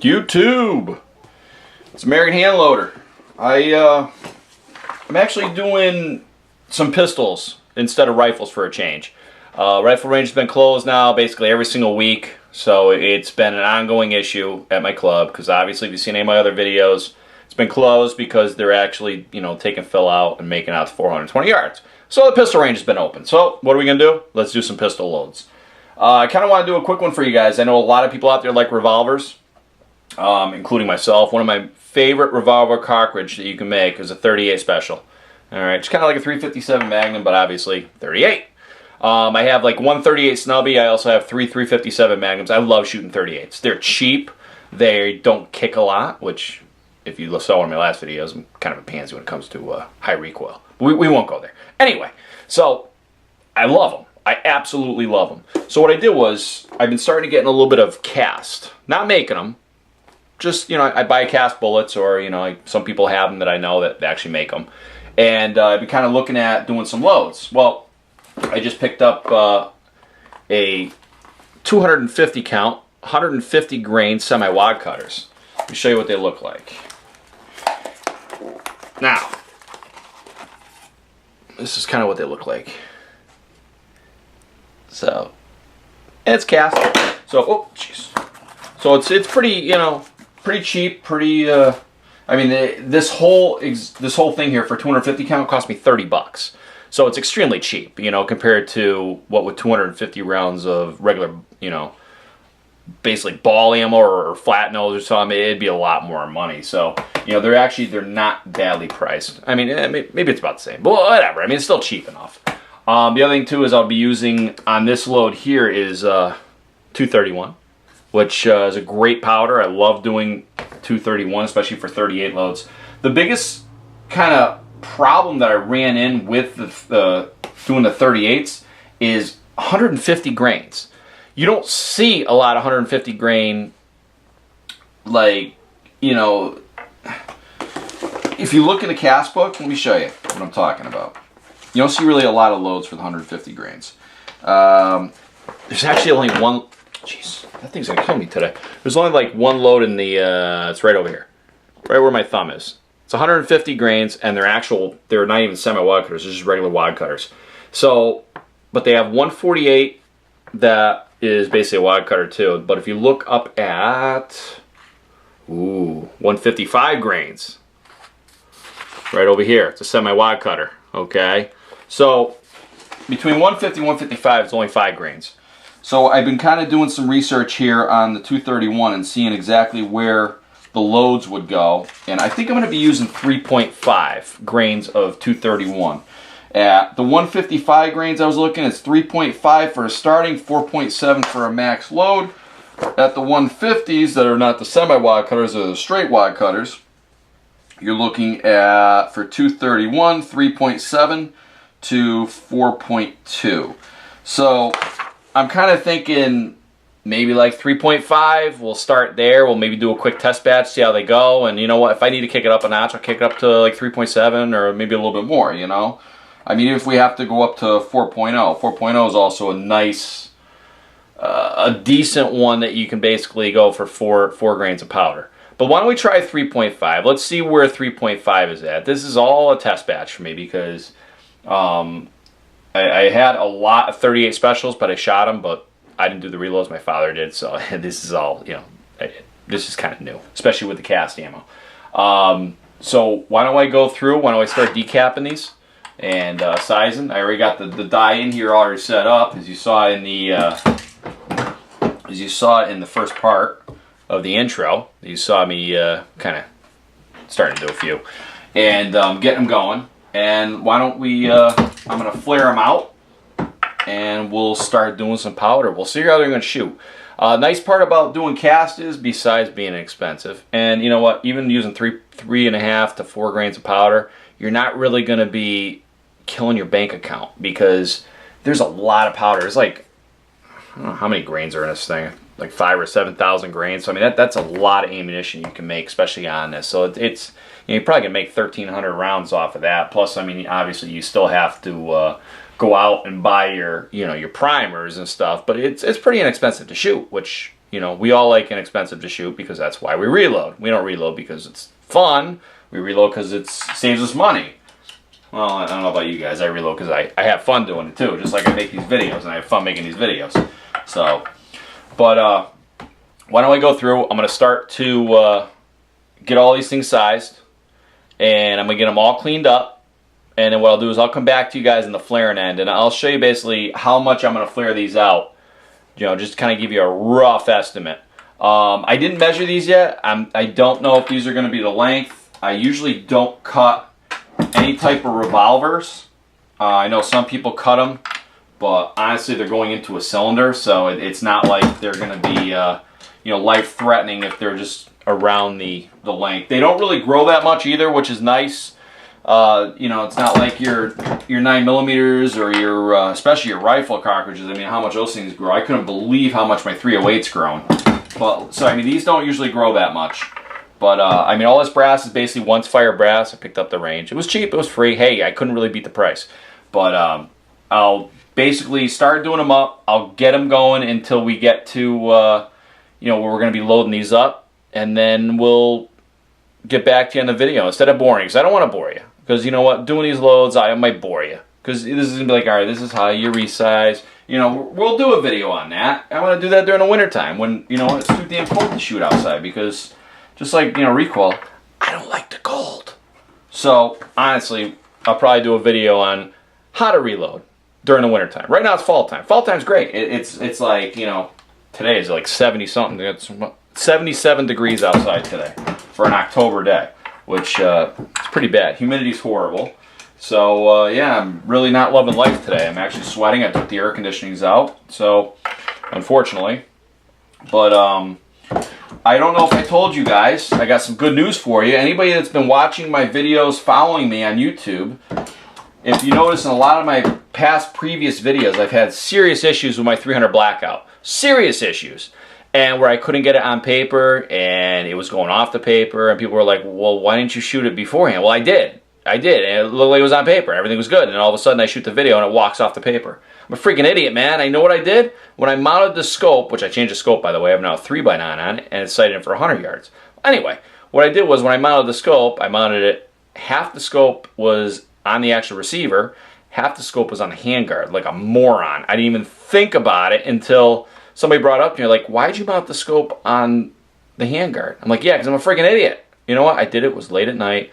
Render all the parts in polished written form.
YouTube. It's American Hand Loader. I'm actually doing some pistols instead of rifles for a change. Rifle range has been closed now basically every single week, so it's been an ongoing issue at my club because obviously if you've seen any of my other videos, it's been closed because they're actually, taking fill out and making out to 420 yards. So the pistol range has been open. So what are we going to do? Let's do some pistol loads. I kind of want to do a quick one for you guys. I know a lot of people out there like revolvers, including myself. One of my favorite revolver cartridge that you can make is a 38 special. Alright, it's kind of like a 357 Magnum, but obviously 38. I have like one 38 snubby. I also have three 357 Magnums. I love shooting 38s. They're cheap. They don't kick a lot, which if you saw one of my last videos, I'm kind of a pansy when it comes to high recoil. But we won't go there. Anyway, so I love them. I absolutely love them. So what I did was, I've been starting to get in a little bit of cast. Not making them. Just, I buy cast bullets, or, some people have them that I know that actually make them. And I've been kind of looking at doing some loads. Well, I just picked up a 250 count, 150 grain semi-wad cutters. Let me show you what they look like. Now, this is kind of what they look like. So, and it's cast. So, oh, jeez. So it's pretty, pretty cheap. Pretty. I mean, this whole thing here for 250 count cost me $30. So it's extremely cheap, compared to what with 250 rounds of regular, basically ball ammo or flat nose or something, it'd be a lot more money. So, they're not badly priced. I mean, maybe it's about the same, but whatever. I mean, it's still cheap enough. The other thing too is I'll be using on this load here is 231, which is a great powder. I love doing 231, especially for 38 loads. The biggest kind of problem that I ran in with doing the 38s is 150 grains. You don't see a lot of 150 grain, like, if you look in the cast book, let me show you what I'm talking about. You don't see really a lot of loads for the 150 grains. There's actually only one. Jeez, that thing's gonna kill me today. There's only like one load in the. It's right over here, right where my thumb is. It's 150 grains, and they're not even semi-wad cutters. They're just regular wad cutters. So, but they have 148 that is basically a wad cutter too. But if you look up at 155 grains, right over here, it's a semi-wad cutter. Okay. So, between 150 and 155, it's only 5 grains. So, I've been kind of doing some research here on the 231 and seeing exactly where the loads would go. And I think I'm going to be using 3.5 grains of 231. At the 155 grains I was looking, it's 3.5 for a starting, 4.7 for a max load. At the 150s, that are not the semi-wad cutters, they're the straight wad cutters, you're looking at, for 231, 3.7 to 4.2. So I'm kind of thinking maybe like 3.5. We'll start there. We'll maybe do a quick test batch, see how they go. And you know what? If I need to kick it up a notch, I'll kick it up to like 3.7 or maybe a little bit more, I mean, if we have to go up to 4.0. 4.0 is also a nice, a decent one that you can basically go for four grains of powder. But why don't we try 3.5? Let's see where 3.5 is at. This is all a test batch for me because I had a lot of 38 specials, but I shot them, but I didn't do the reloads. My father did, so this is all, this is kind of new, especially with the cast ammo. So why don't I go through? Why don't I start decapping these and sizing? I already got the die in here already set up, as you saw in the first part of the intro. You saw me kind of starting to do a few and getting them going. And why don't we, I'm going to flare them out and we'll start doing some powder. We'll see how they're going to shoot. Nice part about doing cast is, besides being expensive, and you know what, even using 3.5 to 4 grains of powder, you're not really going to be killing your bank account because there's a lot of powder. It's like, I don't know how many grains are in this thing, like 5,000 or 7,000 grains. So I mean that's a lot of ammunition you can make, especially on this. So it's you're probably gonna make 1,300 rounds off of that. Plus, I mean, obviously you still have to go out and buy your your primers and stuff. But it's pretty inexpensive to shoot, which You know, we all like inexpensive to shoot because that's why we reload. We don't reload because it's fun. We reload because it saves us money. Well, I don't know about you guys. I reload because I have fun doing it too. Just like I make these videos and I have fun making these videos. So, but why don't I go through? I'm going to start to get all these things sized. And I'm going to get them all cleaned up. And then what I'll do is I'll come back to you guys in the flaring end. And I'll show you basically how much I'm going to flare these out. You know, just to kind of give you a rough estimate. I didn't measure these yet. I don't know if these are going to be the length. I usually don't cut any type of revolvers. I know some people cut them. But honestly, they're going into a cylinder. So it's not like they're going to be, you know, life-threatening if they're just around the length. They don't really grow that much either, which is nice. You know, it's not like your 9mm or your especially your rifle cartridges. I mean, how much those things grow. I couldn't believe how much my 308's grown. But so I mean, these don't usually grow that much. But I mean, all this brass is basically once fire brass. I picked up the range. It was cheap. It was free. Hey, I couldn't really beat the price. But I'll basically start doing them up. I'll get them going until we get to you know, where we're going to be loading these up. And then we'll get back to you on the video instead of boring, because I don't want to bore you. Because you know what, doing these loads, I might bore you. Because this is going to be like, all right, this is how you resize. You know, we'll do a video on that. I want to do that during the wintertime when, you know, it's too damn cold to shoot outside. Because just like, you know, recoil, I don't like the cold. So, honestly, I'll probably do a video on how to reload during the wintertime. Right now it's fall time. Fall time's great. It's like, you know, today is like 70-something. It's 77 degrees outside today for an October day, which it's pretty bad. Humidity's horrible. So, yeah, I'm really not loving life today. I'm actually sweating. I took the air conditionings out, so unfortunately. But I don't know if I told you guys, I got some good news for you. Anybody that's been watching my videos, following me on YouTube, if you notice in a lot of my past previous videos, I've had serious issues with my 300 blackout. Serious issues. And where I couldn't get it on paper, and it was going off the paper, and people were like, well, why didn't you shoot it beforehand? Well, I did. I did, and it looked like it was on paper. Everything was good, and all of a sudden I shoot the video, and it walks off the paper. I'm a freaking idiot, man. I know what I did? When I mounted the scope, which I changed the scope, by the way, I have now a 3x9 on it, and it's sighted in for 100 yards. Anyway, what I did was when I mounted the scope, I mounted it, half the scope was on the actual receiver, half the scope was on the handguard, like a moron. I didn't even think about it until somebody brought it up to me, like, why'd you mount the scope on the handguard? I'm like, yeah, because I'm a freaking idiot. You know what? I did it. It was late at night.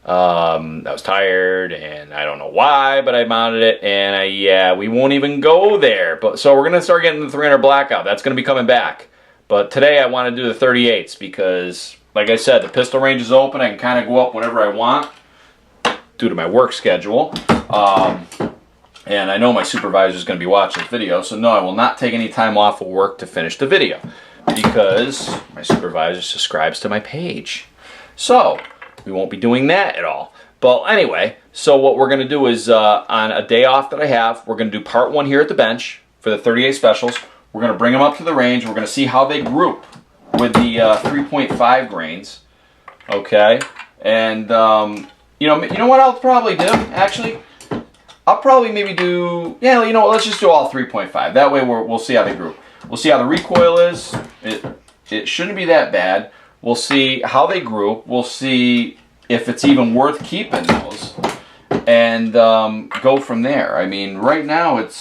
I was tired, and I don't know why, but I mounted it, and yeah, we won't even go there. But so we're going to start getting the 300 blackout. That's going to be coming back. But today I want to do the 38s because, like I said, the pistol range is open. I can kind of go up whenever I want due to my work schedule. And I know my supervisor is going to be watching this video, so no, I will not take any time off of work to finish the video because my supervisor subscribes to my page. So we won't be doing that at all. But anyway, so what we're going to do is on a day off that I have, we're going to do part 1 here at the bench for the 38 specials. We're going to bring them up to the range. We're going to see how they group with the 3.5 grains. Okay, and you know what I'll probably do actually. I'll probably maybe do, yeah, you know what, let's just do all 3.5. That way we'll see how they group. We'll see how the recoil is. It shouldn't be that bad. We'll see how they group. We'll see if it's even worth keeping those. And go from there. I mean, right now it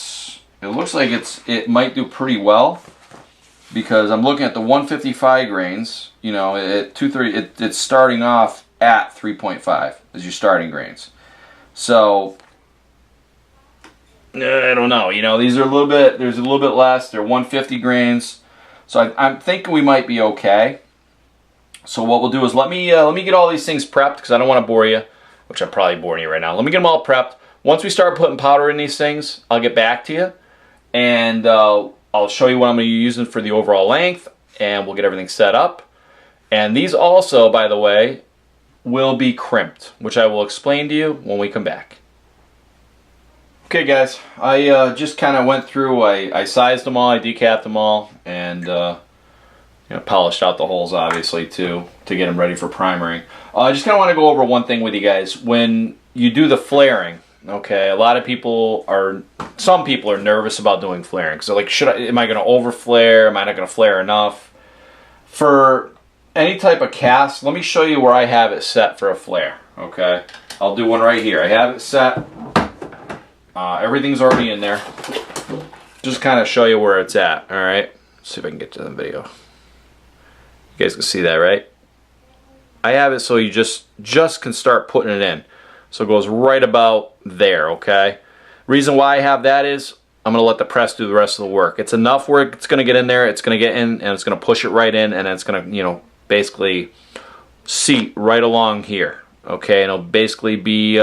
looks like it might do pretty well. Because I'm looking at the 155 grains, you know, at 230, it's starting off at 3.5 as your starting grains. So I don't know, you know, these are there's a little bit less, they're 150 grains, so I'm thinking we might be okay. So what we'll do is let me get all these things prepped, because I don't want to bore you, which I'm probably boring you right now. Let me get them all prepped. Once we start putting powder in these things, I'll get back to you, and I'll show you what I'm going to be using for the overall length, and we'll get everything set up. And these also, by the way, will be crimped, which I will explain to you when we come back. Okay guys, I just kind of went through, I sized them all, I decapped them all, and you know, polished out the holes obviously too, to get them ready for primering. I just kind of want to go over one thing with you guys. When you do the flaring, okay, a lot of people are some people are nervous about doing flaring. So like, am I going to over flare? Am I not going to flare enough? For any type of cast, let me show you where I have it set for a flare. Okay, I'll do one right here. I have it set. Everything's already in there. Just kind of show you where it's at. All right, let's see if I can get to the video. You guys can see that, right? I have it so you just can start putting it in. So it goes right about there. Okay. Reason why I have that is I'm going to let the press do the rest of the work. It's enough where it's going to get in there, it's going to get in, and it's going to push it right in, and it's going to, you know, basically seat right along here. Okay, and it'll basically be,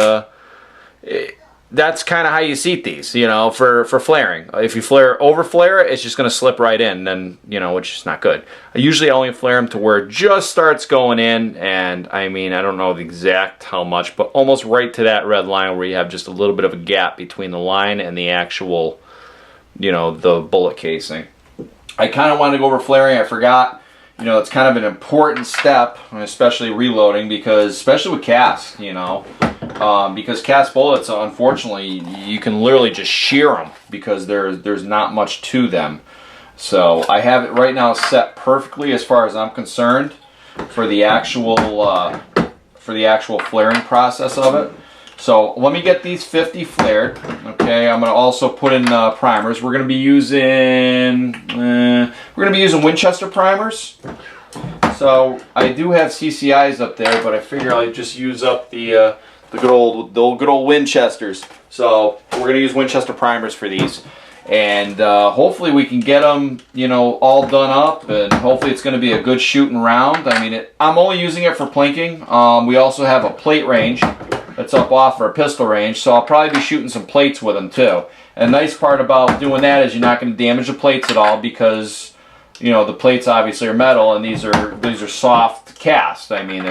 that's kind of how you seat these, you know, for flaring. If you over flare it, it's just going to slip right in, and, you know, which is not good. I usually only flare them to where it just starts going in, and I mean, I don't know the exact how much, but almost right to that red line where you have just a little bit of a gap between the line and the actual, you know, the bullet casing. I kind of wanted to go over flaring. I forgot. You know, it's kind of an important step, especially reloading, because especially with cast, you know, because cast bullets, unfortunately, you can literally just shear them because there's not much to them. So I have it right now set perfectly as far as I'm concerned for the actual flaring process of it. So let me get these 50 flared. Okay, I'm going to also put in primers. We're going to be using Winchester primers. So I do have CCIs up there, but I figure I'll just use up the good old Winchesters. So we're going to use Winchester primers for these, and hopefully we can get them, you know, all done up, and hopefully it's going to be a good shooting round. I mean, I'm only using it for plinking. We also have a plate range that's up off for a pistol range, so I'll probably be shooting some plates with them too. And the nice part about doing that is you're not going to damage the plates at all, because, you know, the plates obviously are metal, and these are soft cast. I mean, you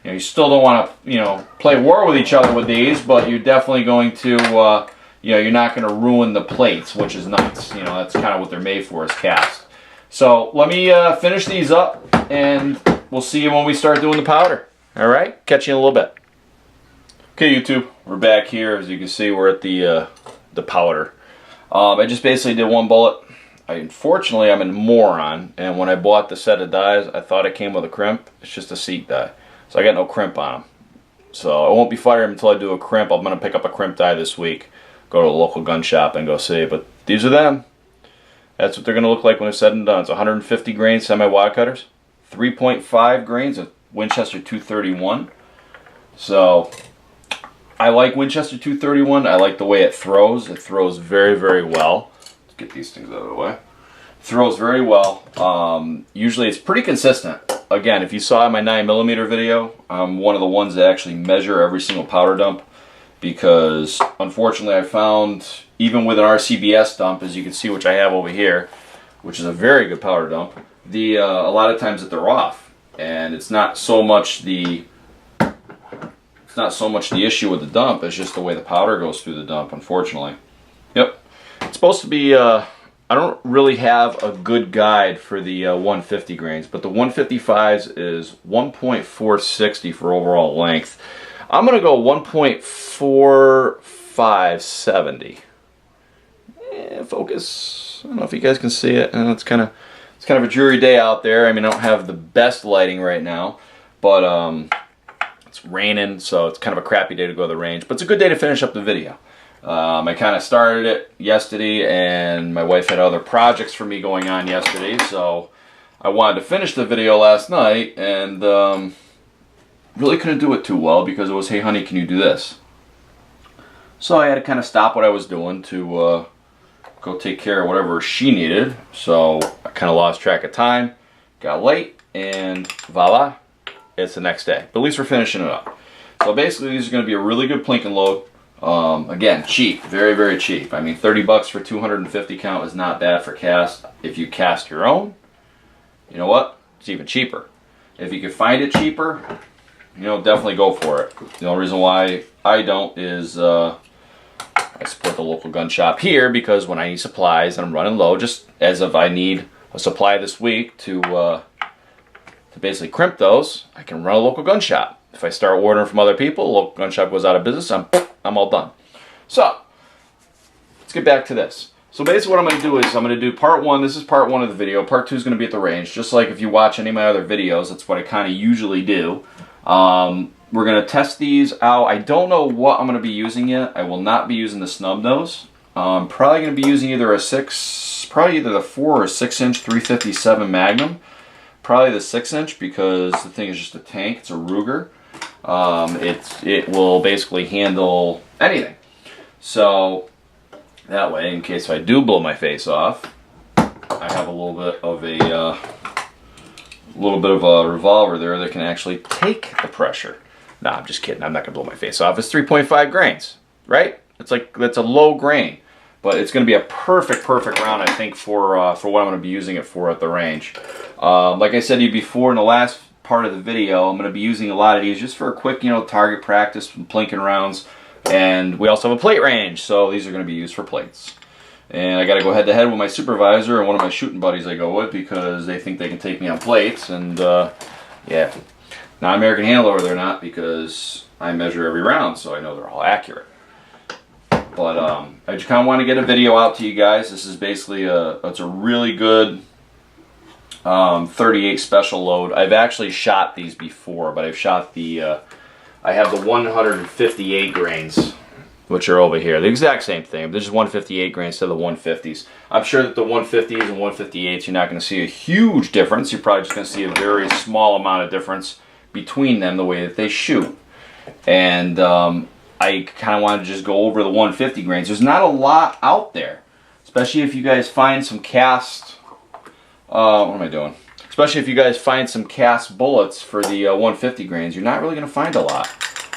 know, you still don't want to, you know, play war with each other with these, but you're definitely going to, you know, you're not going to ruin the plates, which is nice. You know, that's kind of what they're made for, is cast. So let me finish these up, and we'll see you when we start doing the powder. All right, catch you in a little bit. Okay, YouTube, we're back here. As you can see, we're at the powder. I just basically did one bullet. Unfortunately, I'm a moron, and when I bought the set of dies, I thought it came with a crimp. It's just a seat die, so I got no crimp on them. So I won't be firing until I do a crimp. I'm going to pick up a crimp die this week, go to a local gun shop and go see. But these are them. That's what they're going to look like when it's said and done. It's 150 grain semi-wide cutters, 3.5 grains of Winchester 231. So I like Winchester 231. I like the way it throws. It throws very, very well. Let's get these things out of the way. Throws very well. Usually it's pretty consistent. Again, if you saw my 9mm video, I'm one of the ones that actually measure every single powder dump, because unfortunately I found, even with an RCBS dump, as you can see, which I have over here, which is a very good powder dump, a lot of times that they're off, and it's not so much the issue with the dump, it's just the way the powder goes through the dump, unfortunately. Yep. It's supposed to be, I don't really have a good guide for the 150 grains, but the 155s is 1.460 for overall length. I'm going to go 1.4570. Focus. I don't know if you guys can see it. It's kind of a dreary day out there. I mean, I don't have the best lighting right now, but it's raining, so it's kind of a crappy day to go to the range, but it's a good day to finish up the video. I kind of started it yesterday, and my wife had other projects for me going on yesterday, so I wanted to finish the video last night, and really couldn't do it too well because it was, hey honey, can you do this? So I had to kind of stop what I was doing to go take care of whatever she needed. So I kind of lost track of time, got late, and voila, it's the next day. But at least we're finishing it up. So basically these are going to be a really good plink and load. Again, cheap, very, very cheap. I mean, 30 bucks for 250 count is not bad for cast. If you cast your own, you know what? It's even cheaper. If you can find it cheaper, you know, definitely go for it. The only reason why I don't is I support the local gun shop here, because when I need supplies and I'm running low, just as if I need a supply this week to basically crimp those, I can run a local gun shop. If I start ordering from other people, the local gun shop goes out of business, I'm all done. So, let's let's get back to this. So basically what I'm going to do is I'm going to do part 1. This is part 1 of the video. Part 2 is going to be at the range. Just like if you watch any of my other videos, that's what I kind of usually do. We're going to test these out. I don't know what I'm going to be using yet. I will not be using the snub nose. I'm probably going to be using either the 4 or 6 inch 357 Magnum. Probably the 6 inch because the thing is just a tank. It's a Ruger. It will basically handle anything. So that way, in case I do blow my face off, I have a little bit of a revolver there that can actually take the pressure. Nah, I'm just kidding. I'm not gonna blow my face off. It's 3.5 grains, right? It's like, that's a low grain, but it's gonna be a perfect round, I think, for what I'm gonna be using it for at the range. Like I said to you before in the last part of the video, I'm gonna be using a lot of these just for a quick, target practice, plinking rounds, and we also have a plate range, so these are gonna be used for plates. And I got to go head to head with my supervisor and one of my shooting buddies I go with because they think they can take me on plates. And yeah, not American Handler they're not, because I measure every round, so I know they're all accurate. But I just kind of want to get a video out to you guys. This is basically it's a really good 38 special load. I've actually shot these before, but I've shot the I have the 158 grains, which are over here. The exact same thing. This is 158 grains to the 150s. I'm sure that the 150s and 158s, you're not going to see a huge difference. You're probably just going to see a very small amount of difference between them, the way that they shoot. And I kind of wanted to just go over the 150 grains. There's not a lot out there, especially if you guys find some cast, what am I doing? Especially if you guys find some cast bullets for the 150 grains, you're not really going to find a lot.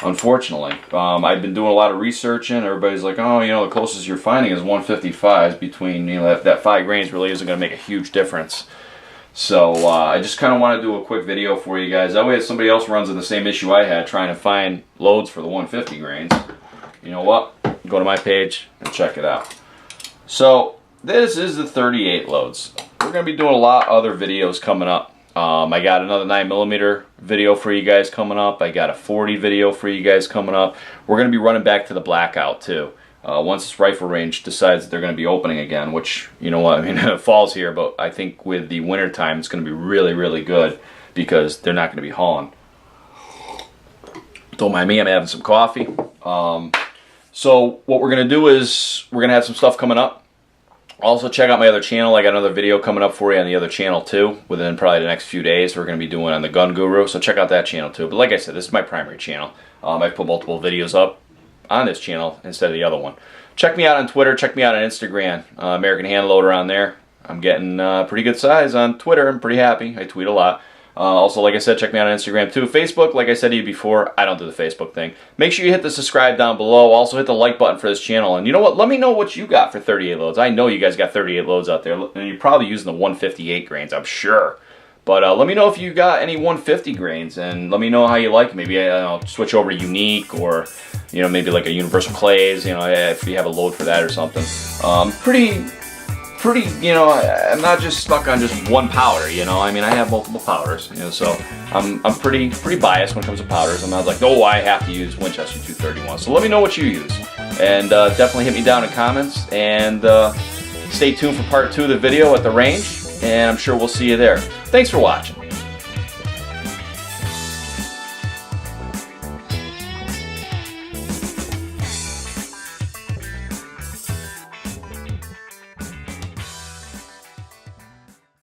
Unfortunately, I've been doing a lot of research, and everybody's like, oh, the closest you're finding is 155s. Between, that 5 grains really isn't going to make a huge difference. So I just kind of want to do a quick video for you guys. That way, if somebody else runs into the same issue I had trying to find loads for the 150 grains, you know what? Go to my page and check it out. So this is the 38 loads. We're going to be doing a lot of other videos coming up. I got another 9mm video for you guys coming up. I got a 40 video for you guys coming up. We're going to be running back to the blackout too. Once this rifle range decides that they're going to be opening again, which, fall's here, but I think with the winter time it's going to be really good because they're not going to be hauling. Don't mind me, I'm having some coffee. So what we're going to do is we're going to have some stuff coming up. Also, check out my other channel. I got another video coming up for you on the other channel too. Within probably the next few days, we're going to be doing on the Gun Guru. So check out that channel too. But like I said, this is my primary channel. I put multiple videos up on this channel instead of the other one. Check me out on Twitter. Check me out on Instagram. American Handloader on there. I'm getting pretty good size on Twitter. I'm pretty happy. I tweet a lot. Also, like I said, check me out on Instagram too. Facebook, like I said to you before, I don't do the Facebook thing. Make sure you hit the subscribe down below. Also, hit the like button for this channel. And you know what? Let me know what you got for 38 loads. I know you guys got 38 loads out there. And you're probably using the 158 grains, I'm sure. But let me know if you got any 150 grains. And let me know how you like it. Maybe I'll switch over to Unique or, maybe like a Universal Clays, if you have a load for that or something. Pretty, I'm not just stuck on just one powder, I have multiple powders, so I'm pretty biased when it comes to powders. I'm not like, oh, I have to use Winchester 231. So let me know what you use, and definitely hit me down in comments, and stay tuned for part 2 of the video at the range, and I'm sure we'll see you there. Thanks for watching.